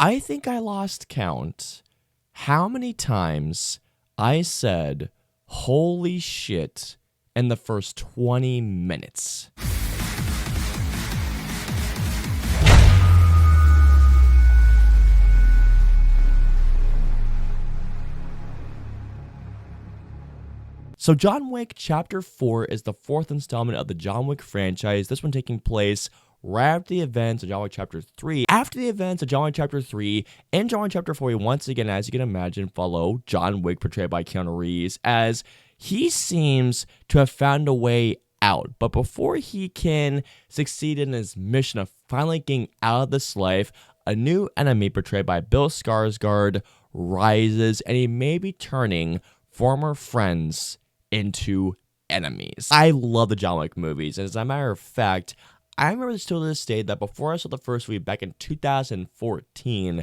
I think I lost count how many times I said, holy shit, in the first 20 minutes. So John Wick Chapter 4 is the fourth installment of the John Wick franchise, this one taking place right after the events of John Wick Chapter 3. After the events of John Wick Chapter 3, in John Wick Chapter 4, we once again, as you can imagine, follow John Wick, portrayed by Keanu Reeves, as he seems to have found a way out. But before he can succeed in his mission of finally getting out of this life, a new enemy, portrayed by Bill Skarsgård, rises, and he may be turning former friends into enemies. I love the John Wick movies, and as a matter of fact, I remember still to this day that before I saw the first movie back in 2014,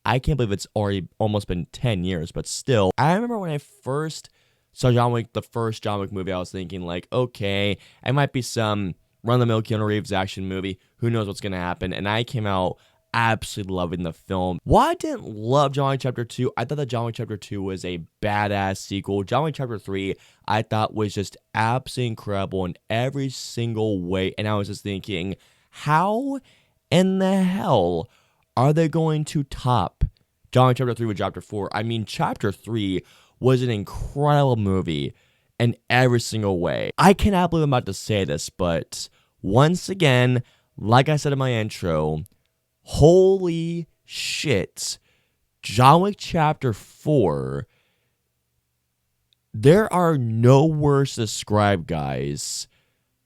I can't believe it's already almost been 10 years, but still, I remember when I first saw John Wick, the first John Wick movie, I was thinking like, okay, it might be some run-of-the-mill Keanu Reeves action movie, who knows what's going to happen, and I came out absolutely loving the film. While I didn't love John Wick Chapter 2, I thought that John Wick Chapter 2 was a badass sequel. John Wick Chapter 3, I thought was just absolutely incredible in every single way, and I was just thinking, how in the hell are they going to top John Wick Chapter 3 with Chapter 4? I mean, Chapter 3 was an incredible movie in every single way. I cannot believe I'm about to say this, but once again, like I said in my intro, holy shit, John Wick Chapter 4, there are no words to describe, guys,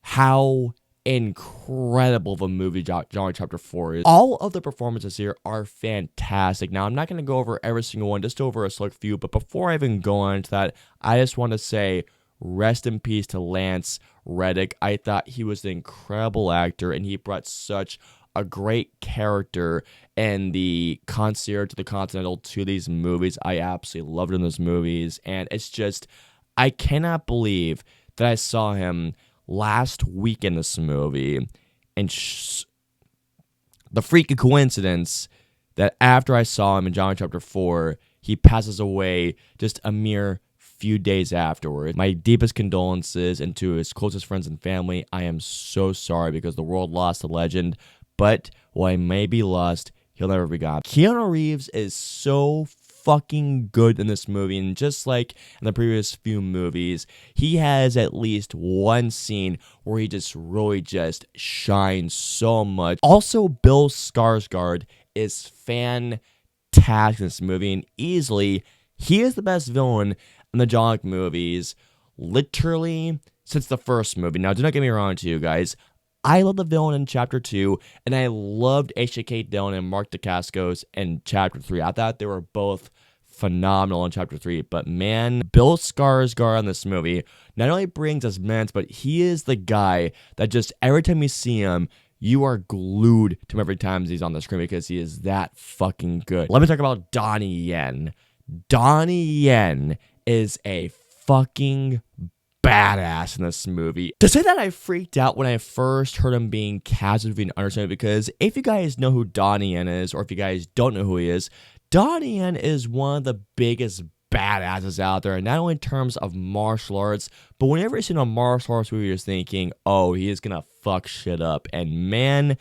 how incredible of a movie John Wick Chapter 4 is. All of the performances here are fantastic. Now, I'm not going to go over every single one, just over a select few, but before I even go on to that, I just want to say rest in peace to Lance Reddick. I thought he was an incredible actor, and he brought such a great character and the concierge to the Continental to these movies. I absolutely loved it in those movies, and it's just, I cannot believe that I saw him last week in this movie, and the freaky coincidence that after I saw him in John Chapter 4, he passes away just a mere few days afterward. My deepest condolences, and to his closest friends and family, I am so sorry, because the world lost a legend. But while he may be lost, he'll never be gone. Keanu Reeves is so fucking good in this movie, and just like in the previous few movies, he has at least one scene where he just really just shines so much. Also, Bill Skarsgård is fantastic in this movie, and easily, he is the best villain in the John Wick movies, literally since the first movie. Now, do not get me wrong to you guys, I love the villain in Chapter 2, and I loved HJK Dillon and Mark Dacascos in Chapter 3. I thought they were both phenomenal in Chapter 3, but man, Bill Skarsgård in this movie not only brings us immense, but he is the guy that just every time you see him, you are glued to him every time he's on the screen, because he is that fucking good. Let me talk about Donnie Yen. Donnie Yen is a fucking badass in this movie. To say that I freaked out when I first heard him being cast would be an understatement, because if you guys know who Donnie Yen is, or if you guys don't know who he is, Donnie Yen is one of the biggest badasses out there, and not only in terms of martial arts, but whenever you see a martial arts movie, you're thinking, oh, he is gonna fuck shit up. And man,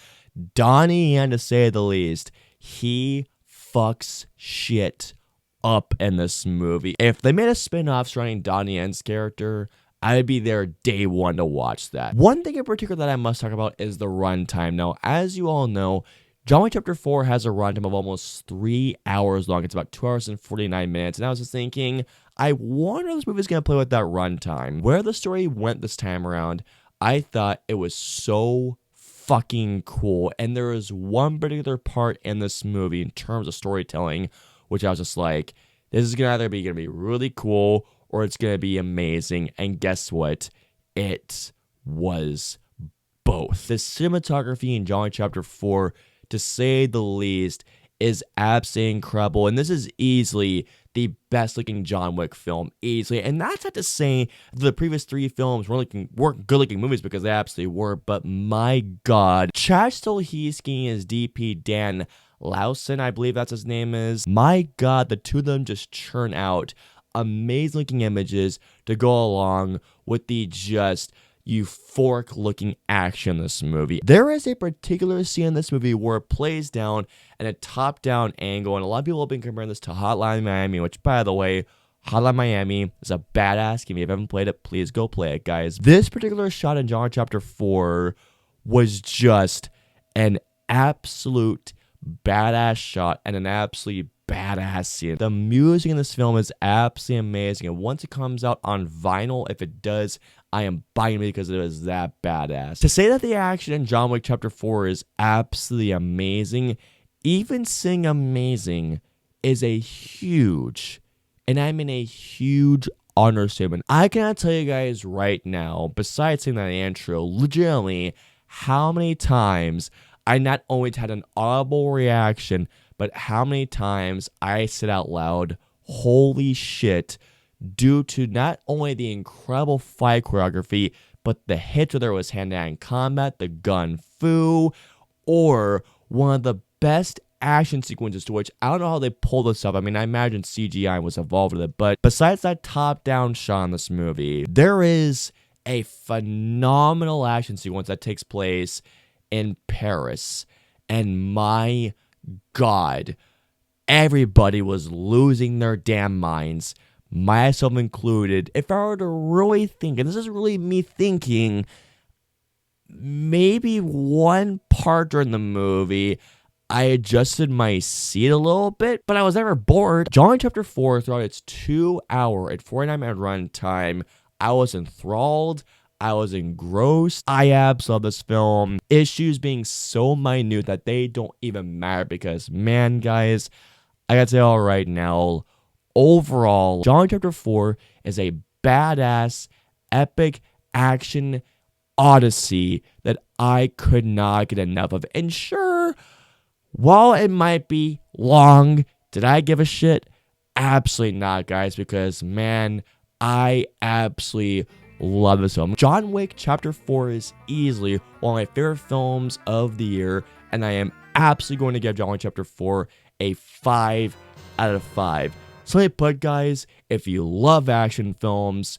Donnie Yen, to say the least, he fucks shit up in this movie. If they made a spin-off surrounding Donnie Yen's character, I would be there day one to watch that. One thing in particular that I must talk about is the runtime. Now, as you all know, John Wick Chapter 4 has a runtime of almost 3 hours long. It's about 2 hours and 49 minutes. And I was just thinking, I wonder if this movie is going to play with that runtime. Where the story went this time around, I thought it was so fucking cool. And there is one particular part in this movie in terms of storytelling, which I was just like, this is gonna be really cool, or it's going to be amazing. And guess what? It was both. The cinematography in John Wick Chapter 4, to say the least, is absolutely incredible. And this is easily the best looking John Wick film, easily. And that's not to say the previous 3 films weren't good looking movies, because they absolutely were. But my God, Chad Stahelski as DP Dan Lawson, I believe that's his name is. My God, the two of them just churn out amazing looking images to go along with the just euphoric looking action in this movie. There is a particular scene in this movie where it plays down in a top down angle, and a lot of people have been comparing this to Hotline Miami, which, by the way, Hotline Miami is a badass game. If you haven't played it, please go play it, guys. This particular shot in John Wick Chapter 4 was just an absolute badass shot and an absolutely badass scene. The music in this film is absolutely amazing, and once it comes out on vinyl, if it does, I am buying it because it is that badass. To say that the action in John Wick Chapter 4 is absolutely amazing, even saying amazing, is a huge, and I mean a huge understatement. I cannot tell you guys right now, besides saying that intro, legitimately, how many times I not only had an audible reaction, but how many times I said out loud, holy shit, due to not only the incredible fight choreography, but the hits, whether it was hand-to-hand combat, the gun fu, or one of the best action sequences, to which I don't know how they pulled this off. I mean, I imagine CGI was involved with it, but besides that top-down shot in this movie, there is a phenomenal action sequence that takes place in Paris, and my God, everybody was losing their damn minds, myself included. If I were to really think, and this is really me thinking, maybe one part during the movie, I adjusted my seat a little bit, but I was never bored. John Wick Chapter 4, throughout its 2-hour and 49-minute run time, I was enthralled. I was engrossed. I absolutely love this film. Issues being so minute that they don't even matter because, man, guys, I gotta say all right now, overall, John Wick Chapter 4 is a badass, epic action odyssey that I could not get enough of. And sure, while it might be long, did I give a shit? Absolutely not, guys, because, man, I absolutely love this film. John Wick Chapter 4 is easily one of my favorite films of the year, and I am absolutely going to give John Wick Chapter 4 a 5 out of 5. Simply put, guys, if you love action films,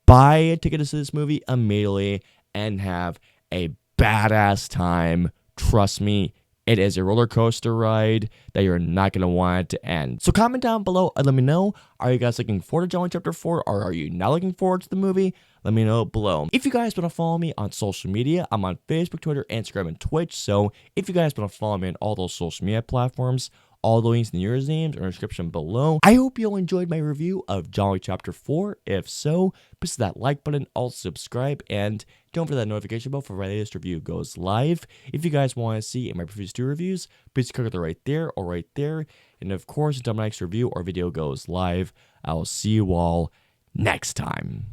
buy a ticket to see this movie immediately and have a badass time. Trust me, it is a roller coaster ride that you're not going to want it to end. So comment down below and let me know, are you guys looking forward to John Wick Chapter 4 or are you not looking forward to the movie? Let me know below. If you guys want to follow me on social media, I'm on Facebook, Twitter, Instagram, and Twitch. So if you guys want to follow me on all those social media platforms, all the links in the usernames are in the description below. I hope you all enjoyed my review of John Wick Chapter 4. If so, press that like button, also subscribe, and don't forget that notification bell for when my latest review goes live. If you guys want to see my previous 2 reviews, please click either right there or right there. And of course, until my next review or video goes live, I'll see you all next time.